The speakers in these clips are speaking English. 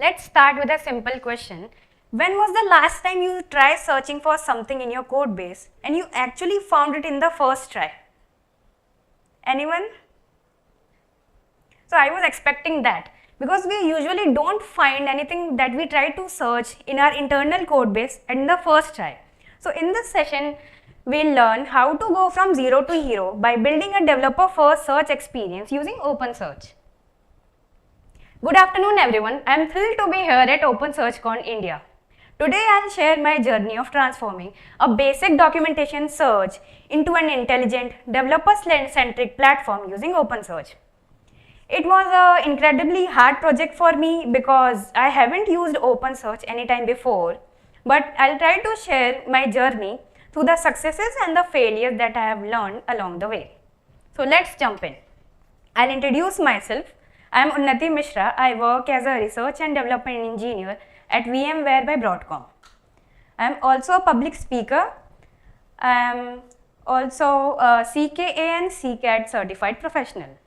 Let's start with a simple question. When was the last time you tried searching for something in your code base and you actually found it in the first try? Anyone? So I was expecting that because we usually don't find anything that we try to search in our internal code base in the first try. So in this session, we'll learn how to go from zero to hero by building a developer-first search experience using OpenSearch. Good afternoon everyone, I am thrilled to be here at OpenSearchCon India. Today I'll share my journey of transforming a basic documentation search into an intelligent, developer-centric platform using OpenSearch. It was an incredibly hard project for me because I haven't used OpenSearch anytime before, but I'll try to share my journey through the successes and the failures that I have learned along the way. So let's jump in. I'll introduce myself. I am Unnati Mishra. I work as a research and development engineer at VMware by Broadcom. I am also a public speaker. I am also a CKA and CCAT certified professional.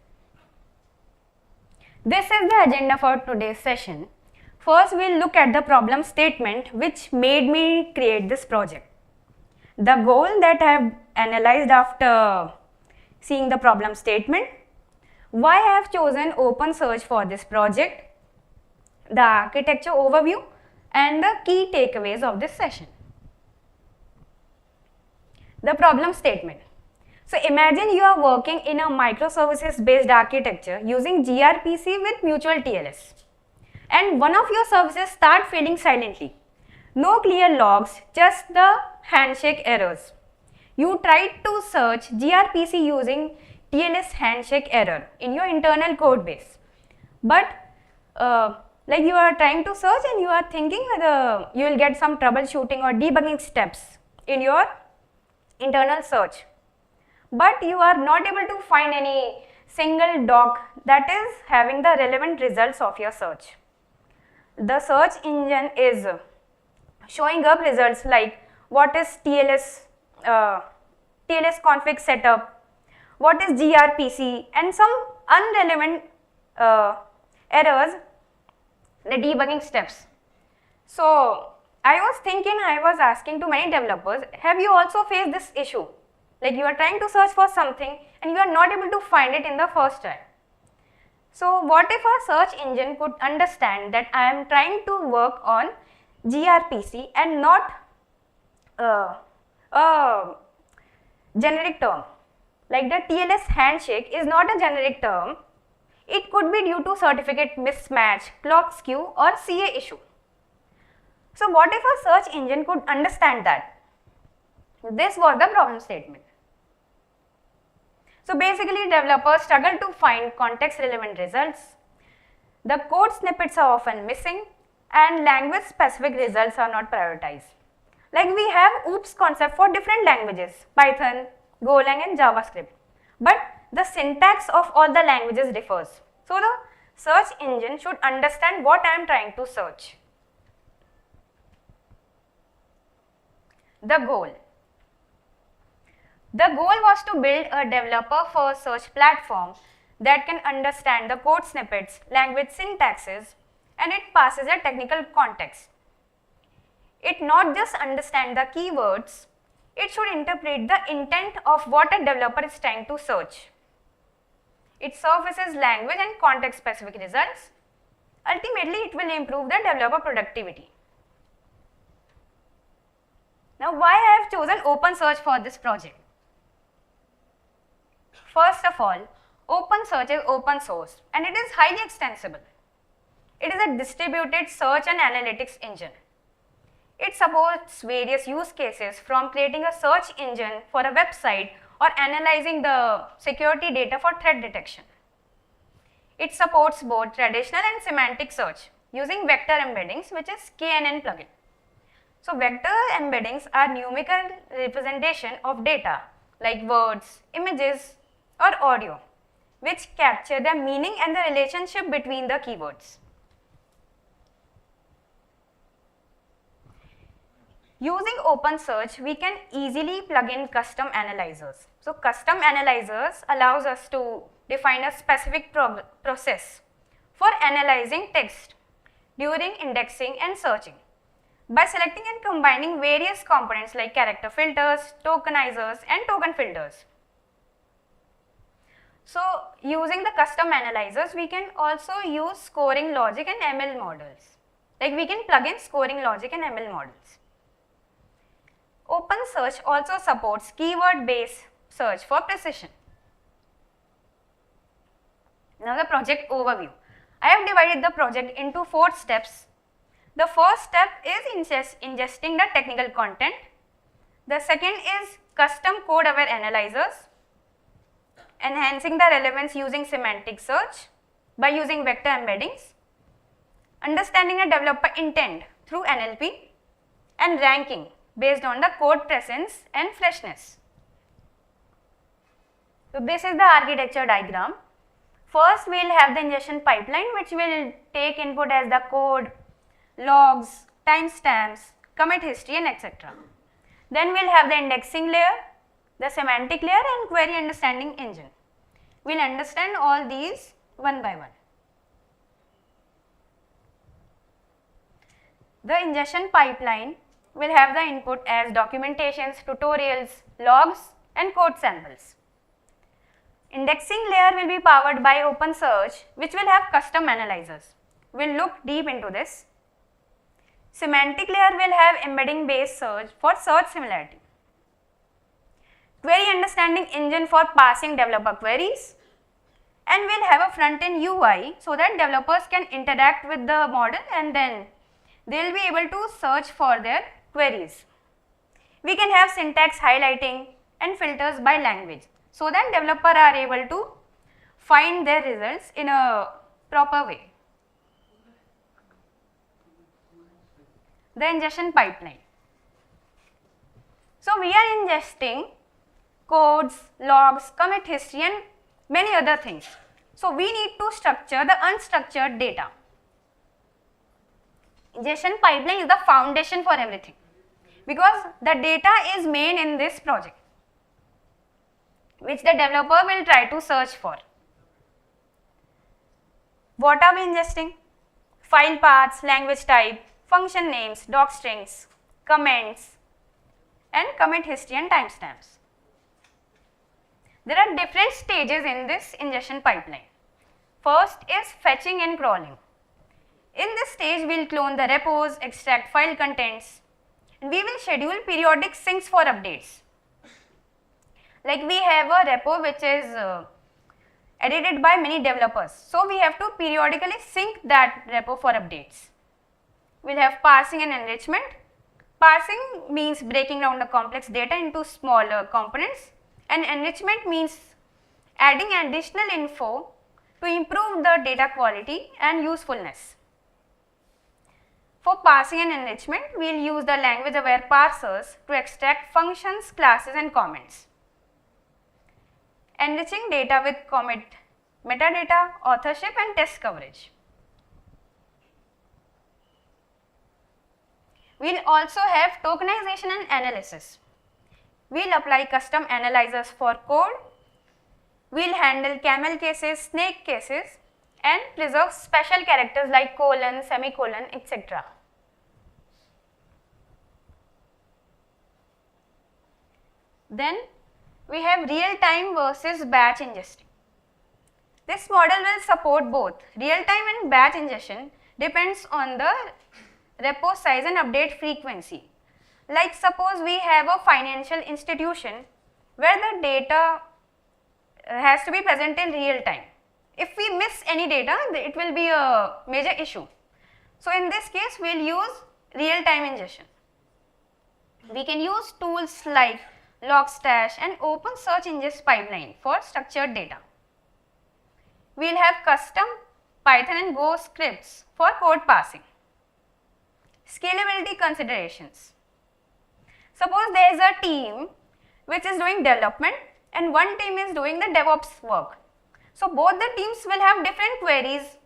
This is the agenda for today's session. First, we'll look at the problem statement which made me create this project. The goal that I have analyzed after seeing the problem statement, why I have chosen OpenSearch for this project, the architecture overview, and the key takeaways of this session. The problem statement. So imagine you are working in a microservices based architecture using gRPC with mutual TLS, and one of your services start failing silently. No clear logs, just the handshake errors. You tried to search gRPC using TLS handshake error in your internal code base, but like you are trying to search and you are thinking whether you will get some troubleshooting or debugging steps in your internal search, but you are not able to find any single doc that is having the relevant results of your search. The search engine is showing up results like what is TLS config setup, what is gRPC, and some unrelevant errors, the debugging steps. So I was asking to many developers, have you also faced this issue? Like you are trying to search for something and you are not able to find it in the first try. So what if a search engine could understand that I am trying to work on gRPC and not a generic term? Like the TLS handshake is not a generic term. It could be due to certificate mismatch, clock skew, or CA issue. So what if a search engine could understand that? This was the problem statement. So basically developers struggle to find context relevant results. The code snippets are often missing and language specific results are not prioritized. Like we have OOPS concept for different languages, Python, Golang and JavaScript, but the syntax of all the languages differs. So the search engine should understand what I am trying to search. The goal. The goal was to build a developer-first search platform that can understand the code snippets, language syntaxes, and it passes a technical context. It not just understand the keywords, it should interpret the intent of what a developer is trying to search. It surfaces language and context specific results. Ultimately, it will improve the developer productivity. Now, why I have chosen OpenSearch for this project? First of all, OpenSearch is open source and it is highly extensible. It is a distributed search and analytics engine. It supports various use cases from creating a search engine for a website or analyzing the security data for threat detection. It supports both traditional and semantic search using vector embeddings, which is KNN plugin. So vector embeddings are numerical representation of data like words, images or audio, which capture the meaning and the relationship between the keywords. Using OpenSearch, we can easily plug in custom analyzers. So custom analyzers allows us to define a specific process for analyzing text during indexing and searching by selecting and combining various components like character filters, tokenizers and token filters. So, using the custom analyzers, we can also use scoring logic and ML models. Like we can plug in scoring logic and ML models. OpenSearch also supports keyword-based search for precision. Now the project overview. I have divided the project into 4 steps. The first step is ingesting the technical content. The second is custom code-aware analyzers, enhancing the relevance using semantic search by using vector embeddings, understanding the developer intent through NLP, and ranking based on the code presence and freshness. So this is the architecture diagram. First we will have the ingestion pipeline, which will take input as the code, logs, timestamps, commit history and etc. Then we will have the indexing layer, the semantic layer and query understanding engine. We will understand all these one by one. The ingestion pipeline will have the input as documentations, tutorials, logs and code samples. Indexing layer will be powered by OpenSearch, which will have custom analyzers. We will look deep into this. Semantic layer will have embedding based search for search similarity. Query understanding engine for parsing developer queries, and we will have a front end UI so that developers can interact with the model and then they will be able to search for their queries. We can have syntax highlighting and filters by language so that developers are able to find their results in a proper way. The ingestion pipeline. So we are ingesting codes, logs, commit history and many other things. So we need to structure the unstructured data. Ingestion pipeline is the foundation for everything because the data is main in this project, which the developer will try to search for. What are we ingesting? File paths, language type, function names, doc strings, comments and commit history and timestamps. There are different stages in this ingestion pipeline. First is fetching and crawling. In this stage, we will clone the repos, extract file contents, and we will schedule periodic syncs for updates. Like we have a repo which is edited by many developers. So we have to periodically sync that repo for updates. We will have parsing and enrichment. Parsing means breaking down the complex data into smaller components, and enrichment means adding additional info to improve the data quality and usefulness. For parsing and enrichment, we will use the language aware parsers to extract functions, classes and comments. Enriching data with commit, metadata, authorship and test coverage. We will also have tokenization and analysis. We will apply custom analyzers for code. We will handle camel cases, snake cases and preserve special characters like colon, semicolon, etc. Then we have real-time versus batch ingestion. This model will support both real-time and batch ingestion, depends on the repo size and update frequency. Like suppose we have a financial institution where the data has to be present in real time. If we miss any data, it will be a major issue. So in this case, we will use real-time ingestion. We can use tools like Logstash and OpenSearch ingest pipeline for structured data. We will have custom Python and Go scripts for code parsing. Scalability considerations. Suppose there is a team which is doing development and one team is doing the DevOps work. So both the teams will have different queries.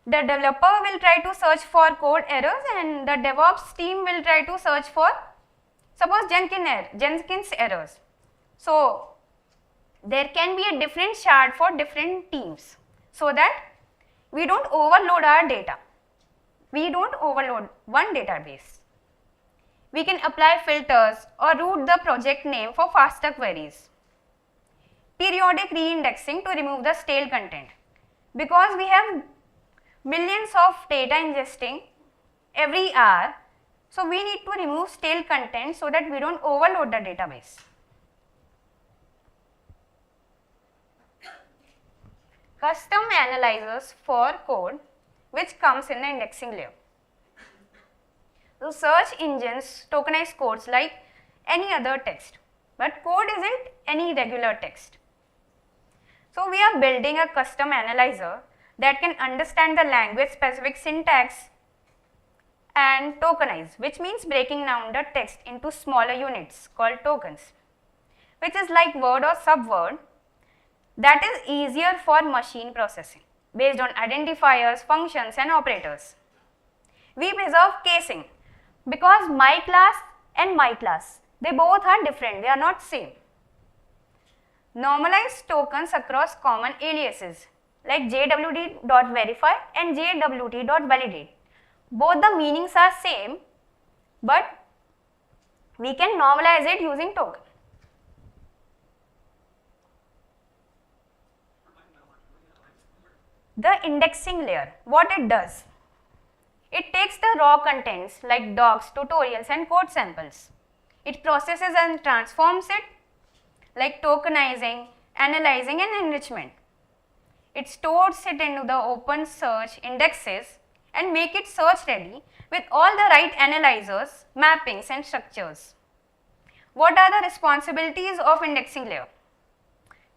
The developer will try to search for code errors and the DevOps team will try to search for suppose Jenkins errors. So there can be a different shard for different teams so that we don't overload our data. we don't overload one database. We can apply filters or route the project name for faster queries. Periodic reindexing to remove the stale content. Because we have millions of data ingesting every hour, so we need to remove stale content so that we don't overload the database. Custom analyzers for code which comes in the indexing layer. So search engines tokenize codes like any other text, but code isn't any regular text. So we are building a custom analyzer that can understand the language specific syntax and tokenize, which means breaking down the text into smaller units called tokens, which is like word or subword that is easier for machine processing based on identifiers, functions and operators. We preserve casing because my class and my class, they both are different, they are not same. Normalize tokens across common aliases like jwt.verify and jwt.validate. Both the meanings are same, but we can normalize it using token. The indexing layer, what it does? It takes the raw contents like docs, tutorials and code samples. It processes and transforms it like tokenizing, analyzing and enrichment. It stores it into the OpenSearch indexes and make it search ready with all the right analyzers, mappings and structures. What are the responsibilities of indexing layer?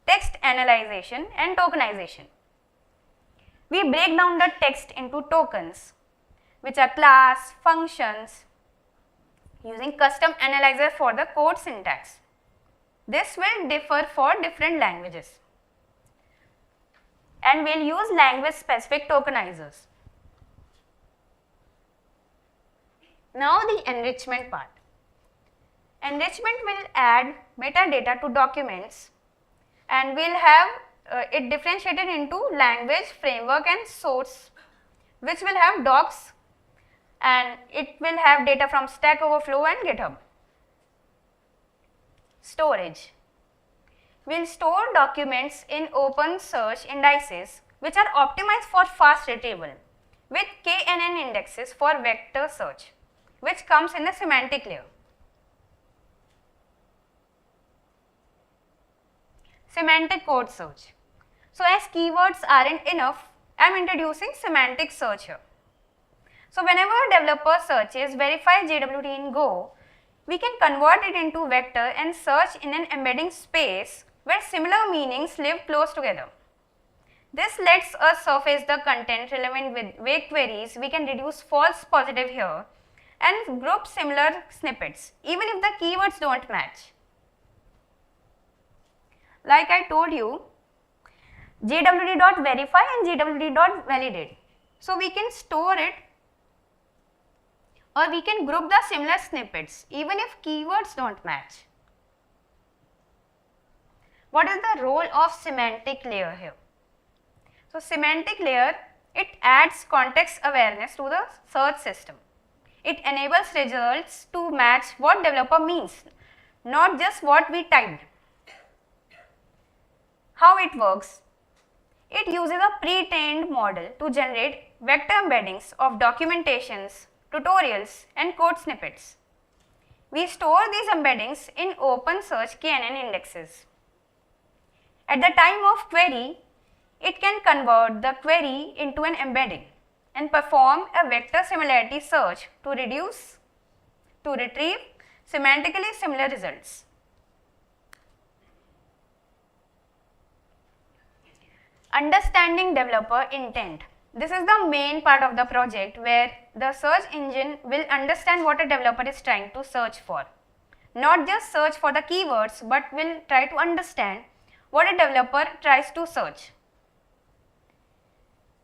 Text analyzation and tokenization. We break down the text into tokens, which are class, functions, using custom analyzer for the code syntax. This will differ for different languages, and we will use language specific tokenizers. Now the enrichment part. Enrichment will add metadata to documents and we will have it differentiated into language, framework and source, which will have docs, and it will have data from Stack Overflow and GitHub. Storage. We will store documents in OpenSearch indices which are optimized for fast retrieval with KNN indexes for vector search, which comes in the semantic layer. Semantic code search. So as keywords aren't enough, I am introducing semantic search here. So whenever a developer searches verify JWT in Go, we can convert it into vector and search in an embedding space where similar meanings live close together. This lets us surface the content relevant with vague queries. We can reduce false positive here and group similar snippets even if the keywords don't match. Like I told you, jwt.verify and jwt.validate. So we can store it or we can group the similar snippets even if keywords don't match. What is the role of semantic layer here? So semantic layer, it adds context awareness to the search system. It enables results to match what developer means, not just what we typed. How it works? It uses a pre-trained model to generate vector embeddings of documentations, tutorials and code snippets. We store these embeddings in OpenSearch KNN indexes. At the time of query, it can convert the query into an embedding and perform a vector similarity search to retrieve semantically similar results. Understanding developer intent. This is the main part of the project where the search engine will understand what a developer is trying to search for. Not just search for the keywords, but will try to understand what a developer tries to search.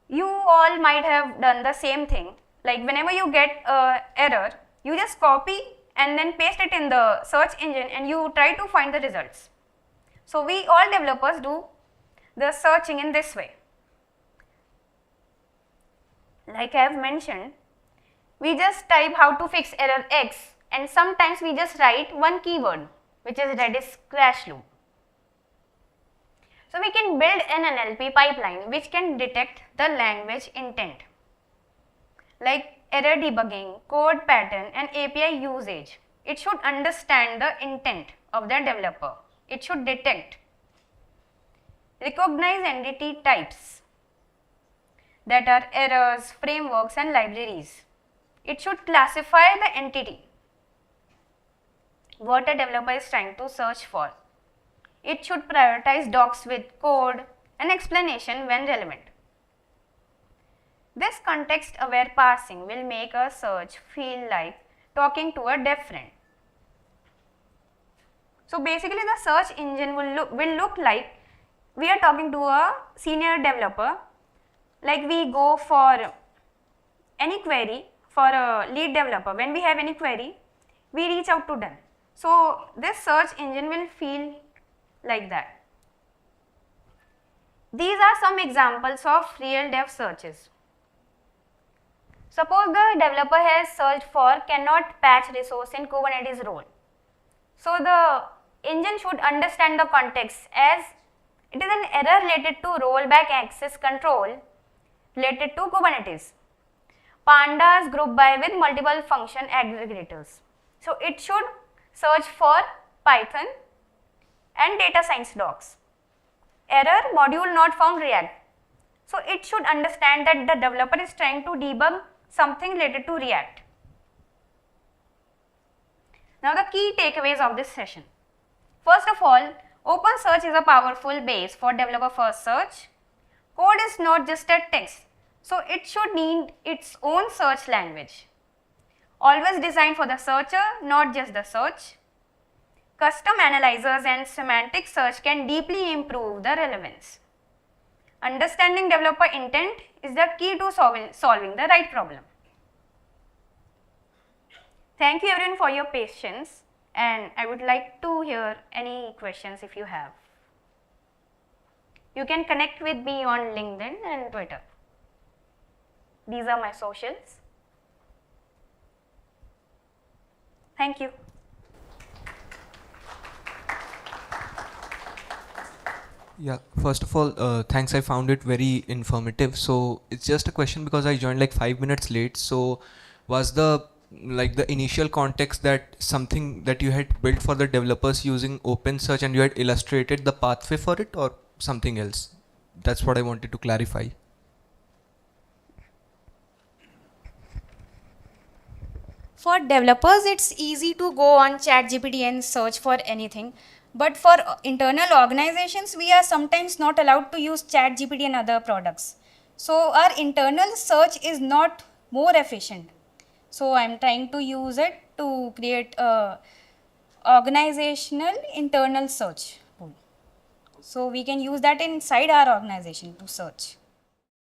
You all might have done the same thing, like whenever you get an error, you just copy and then paste it in the search engine and you try to find the results. So we all developers do the searching in this way. Like I have mentioned, we just type how to fix error X, and sometimes we just write one keyword, which is Redis crash loop. So we can build an NLP pipeline which can detect the language intent, like error debugging, code pattern and API usage. It should understand the intent of the developer. It should detect, recognize entity types, that are errors, frameworks and libraries. It should classify the entity, what a developer is trying to search for. It should prioritize docs with code and explanation when relevant. This context-aware parsing will make a search feel like talking to a deaf friend. So basically the search engine will look like we are talking to a senior developer, like we go for any query for a lead developer. When we have any query, we reach out to them. So this search engine will feel like that. These are some examples of real dev searches. Suppose the developer has searched for cannot patch resource in Kubernetes role. So the engine should understand the context as it is an error related to rollback access control related to Kubernetes. Pandas group by with multiple function aggregators. So it should search for Python and data science docs. Error module not found React. So it should understand that the developer is trying to debug something related to React. Now the key takeaways of this session. First of all, OpenSearch is a powerful base for developer first search. Code is not just a text, so it should need its own search language. Always designed for the searcher, not just the search. Custom analyzers and semantic search can deeply improve the relevance. Understanding developer intent is the key to solving the right problem. Thank you everyone for your patience, and I would like to hear any questions if you have. You can connect with me on LinkedIn and Twitter. These are my socials. Thank you. Yeah, first of all, thanks. I found it very informative. So it's just a question because I joined like 5 minutes late. So was the initial context that something that you had built for the developers using OpenSearch and you had illustrated the pathway for it, or something else? That's what I wanted to clarify. For developers, it's easy to go on ChatGPT and search for anything. But for internal organizations, we are sometimes not allowed to use ChatGPT and other products. So our internal search is not more efficient. So I'm trying to use it to create a organizational internal search tool. So we can use that inside our organization to search.